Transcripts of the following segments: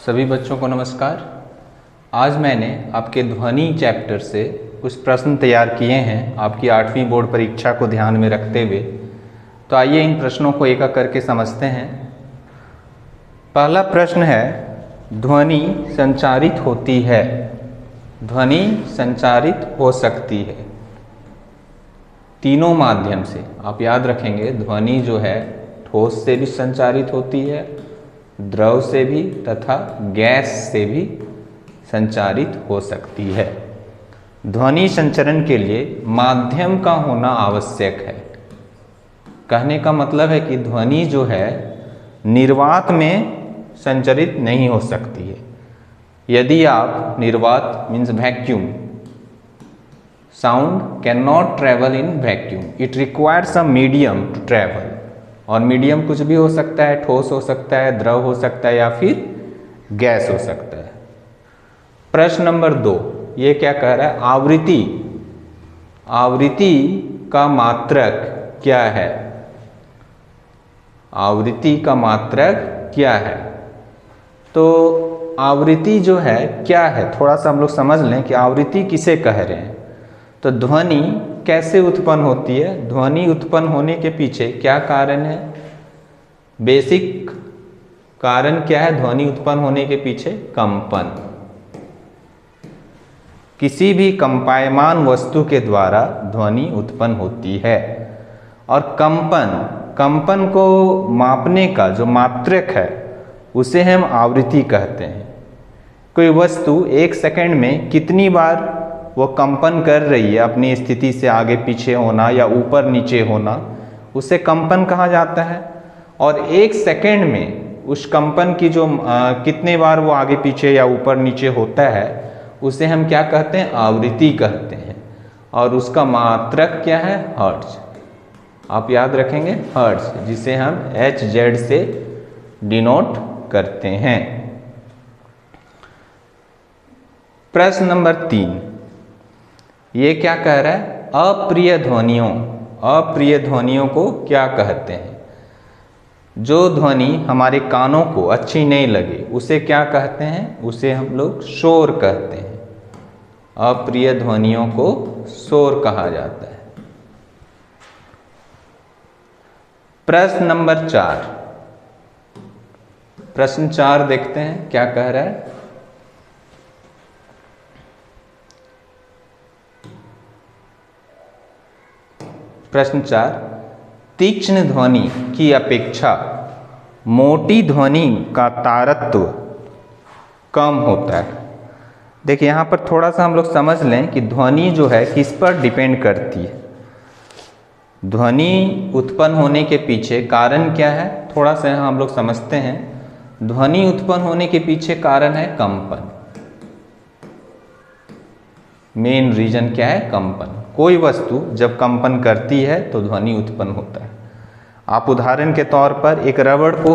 सभी बच्चों को नमस्कार। आज मैंने आपके ध्वनि चैप्टर से कुछ प्रश्न तैयार किए हैं आपकी 8वीं बोर्ड परीक्षा को ध्यान में रखते हुए। तो आइए इन प्रश्नों को एक एक करके समझते हैं। पहला प्रश्न है, ध्वनि संचारित होती है। ध्वनि संचारित हो सकती है तीनों माध्यम से। आप याद रखेंगे, ध्वनि जो है ठोस से भी संचारित होती है, द्रव से भी तथा गैस से भी संचारित हो सकती है। ध्वनि संचरण के लिए माध्यम का होना आवश्यक है। कहने का मतलब है कि ध्वनि जो है निर्वात में संचरित नहीं हो सकती है। यदि आप निर्वात means vacuum, sound can not travel in vacuum, it requires a medium to travel. और मीडियम कुछ भी हो सकता है, ठोस हो सकता है, द्रव हो सकता है या फिर गैस हो सकता है। प्रश्न नंबर 2, ये क्या कह रहा है? आवृत्ति, आवृत्ति का मात्रक क्या है? आवृत्ति का मात्रक क्या है? तो आवृत्ति जो है क्या है, थोड़ा सा हम लोग समझ लें कि आवृत्ति किसे कह रहे हैं। तो ध्वनि कैसे उत्पन्न होती है? ध्वनि उत्पन्न होने के पीछे क्या कारण है? बेसिक कारण क्या है ध्वनि उत्पन्न होने के पीछे? कंपन। किसी भी कंपायमान वस्तु के द्वारा ध्वनि उत्पन्न होती है। और कंपन को मापने का जो मात्रक है उसे हम आवृत्ति कहते हैं। कोई वस्तु 1 सेकंड में कितनी बार वो कंपन कर रही है, अपनी स्थिति से आगे पीछे होना या ऊपर नीचे होना, उसे कंपन कहा जाता है। और 1 सेकंड में उस कंपन की जो कितने बार वो आगे पीछे या ऊपर नीचे होता है उसे हम क्या कहते हैं? आवृत्ति कहते हैं। और उसका मात्रक क्या है? हर्ट्ज। आप याद रखेंगे हर्ट्ज, जिसे हम HZ से डिनोट करते हैं। प्रश्न नंबर 3, ये क्या कह रहा है? अप्रिय ध्वनियों, अप्रिय ध्वनियों को क्या कहते हैं? जो ध्वनि हमारे कानों को अच्छी नहीं लगे उसे क्या कहते हैं? उसे हम लोग शोर कहते हैं। अप्रिय ध्वनियों को शोर कहा जाता है। प्रश्न नंबर 4, प्रश्न 4 देखते हैं क्या कह रहा है। प्रश्न 4, तीक्ष्ण ध्वनि की अपेक्षा मोटी ध्वनि का तारतम्य कम होता है। देखिए यहाँ पर थोड़ा सा हम लोग समझ लें कि ध्वनि जो है किस पर डिपेंड करती है। ध्वनि उत्पन्न होने के पीछे कारण क्या है, थोड़ा सा हम लोग समझते हैं। ध्वनि उत्पन्न होने के पीछे कारण है कंपन। मेन रीजन क्या है? कंपन। कोई वस्तु जब कंपन करती है तो ध्वनि उत्पन्न होता है। आप उदाहरण के तौर पर एक रबड़ को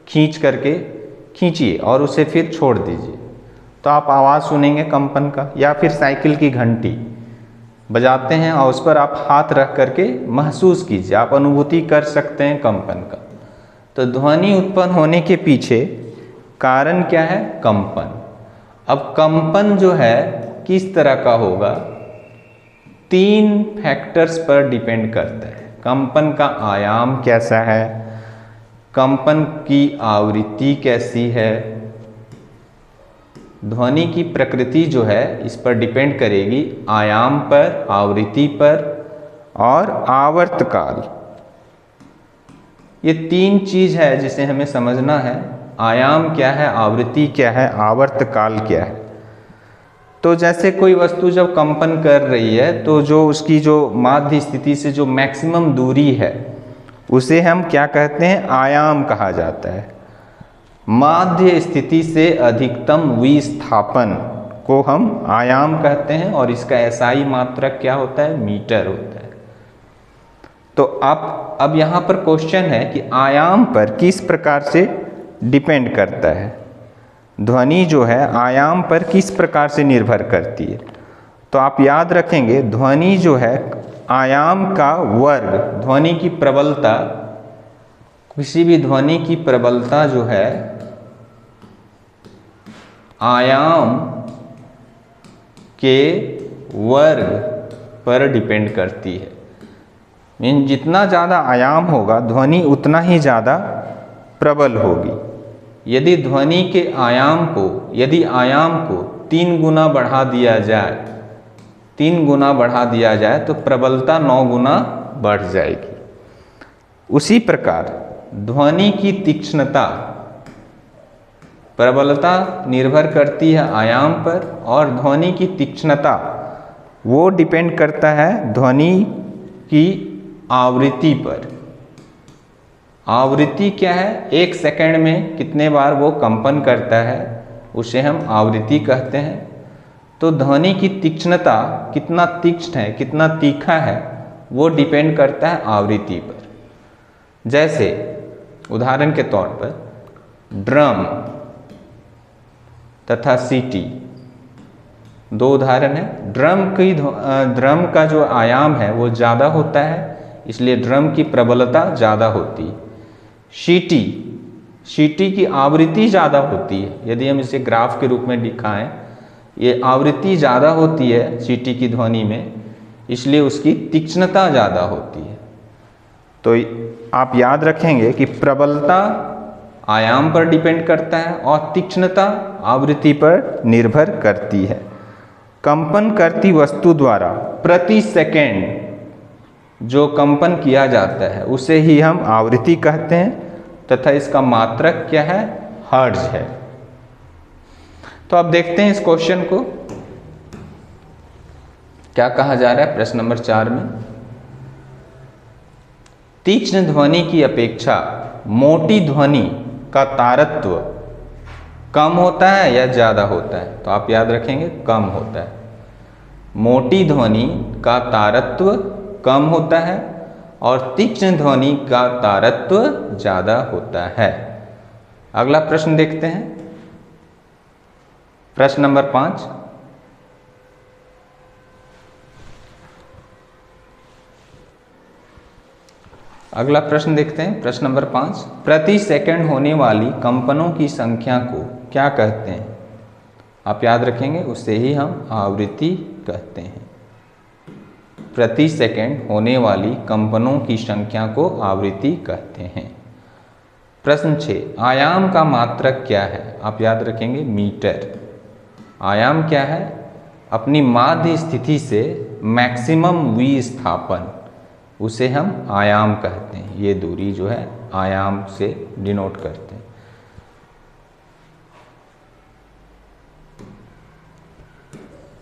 खींच करके खींचिए और उसे फिर छोड़ दीजिए तो आप आवाज़ सुनेंगे कंपन का। या फिर साइकिल की घंटी बजाते हैं और उस पर आप हाथ रख करके महसूस कीजिए, आप अनुभूति कर सकते हैं कंपन का। तो ध्वनि उत्पन्न होने के पीछे कारण क्या है? कंपन। अब कंपन जो है किस तरह का होगा? 3 फैक्टर्स पर डिपेंड करता है। कंपन का आयाम कैसा है, कंपन की आवृत्ति कैसी है, ध्वनि की प्रकृति जो है इस पर डिपेंड करेगी, आयाम पर, आवृत्ति पर और आवर्तकाल। ये 3 चीज है जिसे हमें समझना है। आयाम क्या है, आवृत्ति क्या है, आवर्तकाल क्या है। तो जैसे कोई वस्तु जब कंपन कर रही है तो जो उसकी जो माध्य स्थिति से जो मैक्सिमम दूरी है उसे हम क्या कहते हैं? आयाम कहा जाता है। माध्य स्थिति से अधिकतम विस्थापन को हम आयाम कहते हैं और इसका SI मात्रक क्या होता है? मीटर होता है। तो अब यहाँ पर क्वेश्चन है कि आयाम पर किस प्रकार से डिपेंड करता है? ध्वनि जो है आयाम पर किस प्रकार से निर्भर करती है? तो आप याद रखेंगे ध्वनि जो है आयाम का वर्ग, ध्वनि की प्रबलता, किसी भी ध्वनि की प्रबलता जो है आयाम के वर्ग पर डिपेंड करती है। मीन जितना ज़्यादा आयाम होगा ध्वनि उतना ही ज़्यादा प्रबल होगी। यदि ध्वनि के आयाम को, यदि आयाम को 3 गुना बढ़ा दिया जाए, 3 गुना बढ़ा दिया जाए तो प्रबलता 9 गुना बढ़ जाएगी। उसी प्रकार ध्वनि की तीक्ष्णता, प्रबलता निर्भर करती है आयाम पर और ध्वनि की तीक्ष्णता वो डिपेंड करता है ध्वनि की आवृत्ति पर। आवृत्ति क्या है? 1 सेकंड में कितने बार वो कंपन करता है उसे हम आवृत्ति कहते हैं। तो ध्वनि की तीक्ष्णता कितना तीक्ष्ण है, कितना तीखा है, वो डिपेंड करता है आवृत्ति पर। जैसे उदाहरण के तौर पर ड्रम तथा सीटी, 2 उदाहरण है। ड्रम का जो आयाम है वो ज़्यादा होता है, इसलिए ड्रम की प्रबलता ज़्यादा होती है। सीटी की आवृत्ति ज़्यादा होती है। यदि हम इसे ग्राफ के रूप में दिखाएं, ये आवृत्ति ज़्यादा होती है सीटी की ध्वनि में, इसलिए उसकी तीक्ष्णता ज़्यादा होती है। तो आप याद रखेंगे कि प्रबलता आयाम पर डिपेंड करता है और तीक्ष्णता आवृत्ति पर निर्भर करती है। कंपन करती वस्तु द्वारा प्रति सेकंड जो कंपन किया जाता है उसे ही हम आवृत्ति कहते हैं तथा इसका मात्रक क्या है? हर्ट्ज है। तो अब देखते हैं इस क्वेश्चन को क्या कहा जा रहा है। प्रश्न नंबर 4 में तीक्ष्ण ध्वनि की अपेक्षा मोटी ध्वनि का तारत्व कम होता है या ज़्यादा होता है? तो आप याद रखेंगे कम होता है। मोटी ध्वनि का तारत्व कम होता है और तीक्ष्ण ध्वनि का तारत्व ज़्यादा होता है। अगला प्रश्न देखते हैं, प्रश्न नंबर 5। अगला प्रश्न देखते हैं, प्रश्न नंबर 5। प्रति सेकंड होने वाली कंपनों की संख्या को क्या कहते हैं? आप याद रखेंगे उसे ही हम आवृत्ति कहते हैं। प्रति सेकंड होने वाली कंपनों की संख्या को आवृत्ति कहते हैं। प्रश्न 6। आयाम का मात्रक क्या है? आप याद रखेंगे मीटर। आयाम क्या है? अपनी माध्य स्थिति से मैक्सिमम विस्थापन, उसे हम आयाम कहते हैं। ये दूरी जो है आयाम से डिनोट करते हैं।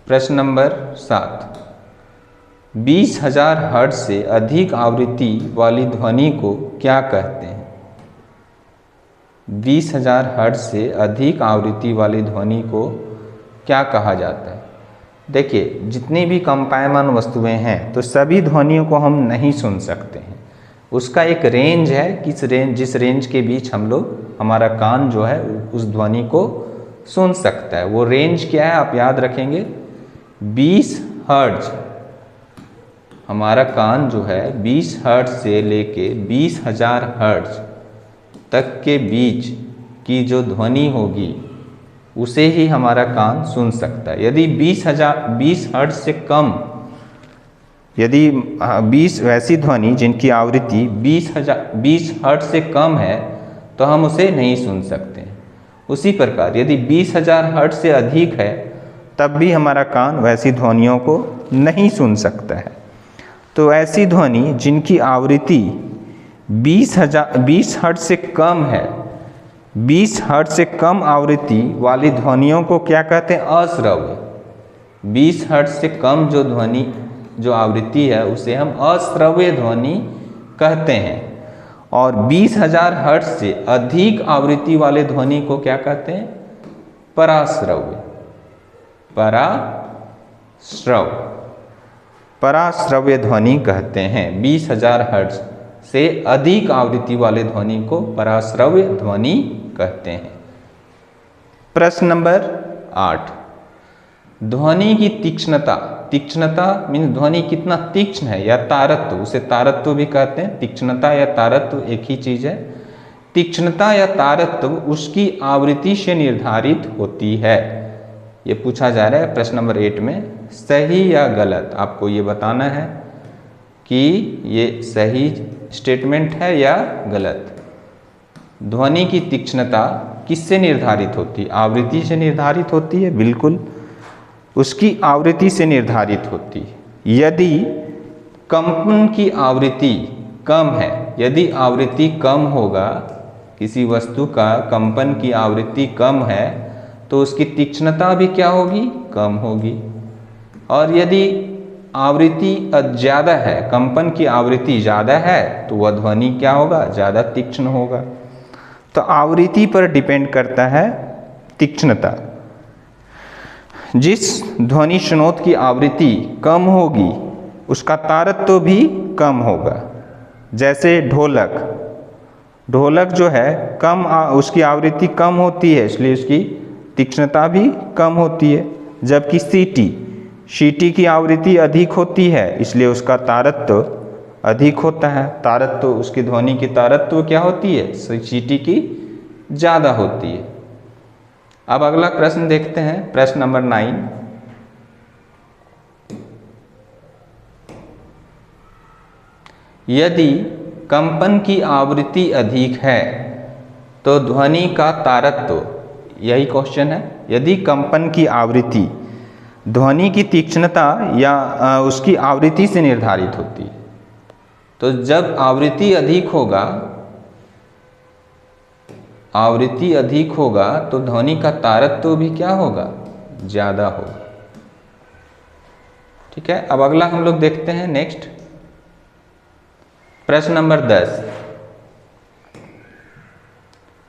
प्रश्न नंबर 7। 20,000 हर्ट्ज से अधिक आवृत्ति वाली ध्वनि को क्या कहते हैं? 20,000 हर्ट्ज से अधिक आवृत्ति वाली ध्वनि को क्या कहा जाता है? देखिए, जितनी भी कंपायमान वस्तुएं हैं तो सभी ध्वनियों को हम नहीं सुन सकते हैं। उसका एक रेंज है, जिस रेंज के बीच हम लोग, हमारा कान जो है उस ध्वनि को सुन सकता है। वो रेंज क्या है? आप याद रखेंगे 20 हर्ट्ज। हमारा कान जो है 20 हर्ट्ज से लेके 20,000 हर्ट्ज तक के बीच की जो ध्वनि होगी उसे ही हमारा कान सुन सकता है। यदि 20 हर्ट्ज से कम, यदि 20 वैसी ध्वनि जिनकी आवृत्ति 20 हर्ट्ज से कम है तो हम उसे नहीं सुन सकते हैं। उसी प्रकार यदि 20,000 हर्ट्ज से अधिक है तब भी हमारा कान वैसी ध्वनियों को नहीं सुन सकता है। तो ऐसी ध्वनि जिनकी आवृत्ति 20 हर्ट्ज से कम है, 20 हर्ट्ज से कम आवृत्ति वाली ध्वनियों को क्या कहते हैं? अश्रव्य। 20 हर्ट्ज से कम जो ध्वनि, जो आवृत्ति है उसे हम अश्रव्य ध्वनि कहते हैं। और 20,000 हर्ट्ज से अधिक आवृत्ति वाले ध्वनि को क्या कहते हैं? पराश्रव्य। पराश्रव्य ध्वनि कहते हैं। 20,000 हर्ट्ज से अधिक आवृत्ति वाले ध्वनि को पराश्रव्य ध्वनि कहते हैं। प्रश्न नंबर 8। ध्वनि की तीक्ष्णता। तीक्ष्णता मीन्स ध्वनि कितना तीक्ष्ण है, या तारत्व, उसे तारत्व भी कहते हैं। तीक्ष्णता या तारत्व एक ही चीज है। तीक्ष्णता या तारत्व उसकी आवृत्ति से निर्धारित होती है। ये पूछा जा रहा है प्रश्न नंबर 8 में। सही या गलत आपको ये बताना है कि ये सही स्टेटमेंट है या गलत। ध्वनि की तीक्ष्णता किससे निर्धारित होती है? आवृत्ति से निर्धारित होती है, बिल्कुल उसकी आवृत्ति से निर्धारित होती है। यदि कंपन की आवृत्ति कम है, यदि आवृत्ति कम होगा, किसी वस्तु का कंपन की आवृत्ति कम है तो उसकी तीक्ष्णता भी क्या होगी? कम होगी। और यदि आवृत्ति ज़्यादा है, कंपन की आवृत्ति ज़्यादा है, तो वह ध्वनि क्या होगा? ज़्यादा तीक्ष्ण होगा। तो आवृत्ति पर डिपेंड करता है तीक्ष्णता। जिस ध्वनि स्रोत की आवृत्ति कम होगी उसका तारत्व भी कम होगा। जैसे ढोलक, ढोलक जो है कम उसकी आवृत्ति कम होती है, इसलिए उसकी तीक्ष्णता भी कम होती है। जबकि सीटी की आवृत्ति अधिक होती है, इसलिए उसका तारत्व अधिक होता है। तारत्व, उसकी ध्वनि की तारत्व क्या होती है? सीटी की ज़्यादा होती है। अब अगला प्रश्न देखते हैं, प्रश्न नंबर 9। यदि कंपन की आवृत्ति अधिक है तो ध्वनि का तारत्व, यही क्वेश्चन है, यदि कंपन की आवृत्ति ध्वनि की तीक्ष्णता या उसकी आवृत्ति से निर्धारित होती है, तो जब आवृत्ति अधिक होगा, आवृत्ति अधिक होगा तो ध्वनि का तारत्व भी क्या होगा? ज़्यादा होगा। ठीक है, अब अगला हम लोग देखते हैं नेक्स्ट, प्रश्न नंबर 10।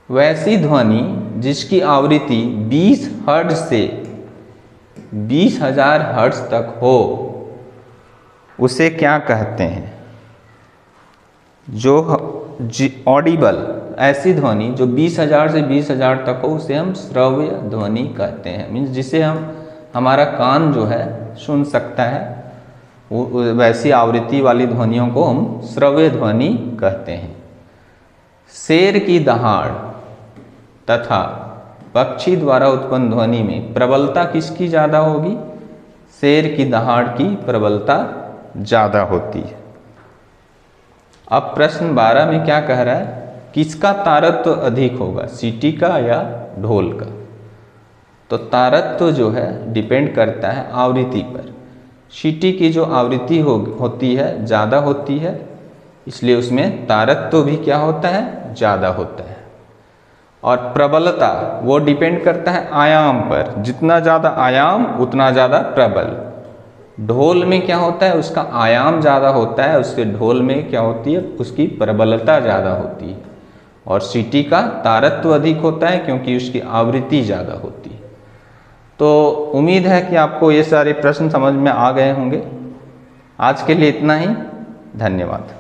वैसी ध्वनि जिसकी आवृत्ति 20 हर्ट्ज से 20,000 हर्ट्ज तक हो उसे क्या कहते हैं? जो ऑडिबल, ऐसी ध्वनि जो 20,000 से 20,000 तक हो उसे हम श्रव्य ध्वनि कहते हैं। मीन्स जिसे हमारा कान जो है सुन सकता है, वैसी आवृत्ति वाली ध्वनियों को हम श्रव्य ध्वनि कहते हैं। शेर की दहाड़ तथा पक्षी द्वारा उत्पन्न ध्वनि में प्रबलता किसकी ज़्यादा होगी? शेर की दहाड़ की प्रबलता ज़्यादा होती है। अब प्रश्न 12 में क्या कह रहा है? किसका तारत्व अधिक होगा, सीटी का या ढोल का? तो तारत्व जो है डिपेंड करता है आवृत्ति पर। सीटी की जो आवृत्ति होती है ज़्यादा होती है, इसलिए उसमें तारत्व भी क्या होता है? ज़्यादा होता है। और प्रबलता वो डिपेंड करता है आयाम पर, जितना ज़्यादा आयाम उतना ज़्यादा प्रबल। ढोल में क्या होता है? उसका आयाम ज़्यादा होता है, उसके ढोल में क्या होती है? उसकी प्रबलता ज़्यादा होती है। और सीटी का तारत्व अधिक होता है क्योंकि उसकी आवृत्ति ज़्यादा होती है। तो उम्मीद है कि आपको ये सारे प्रश्न समझ में आ गए होंगे। आज के लिए इतना ही, धन्यवाद।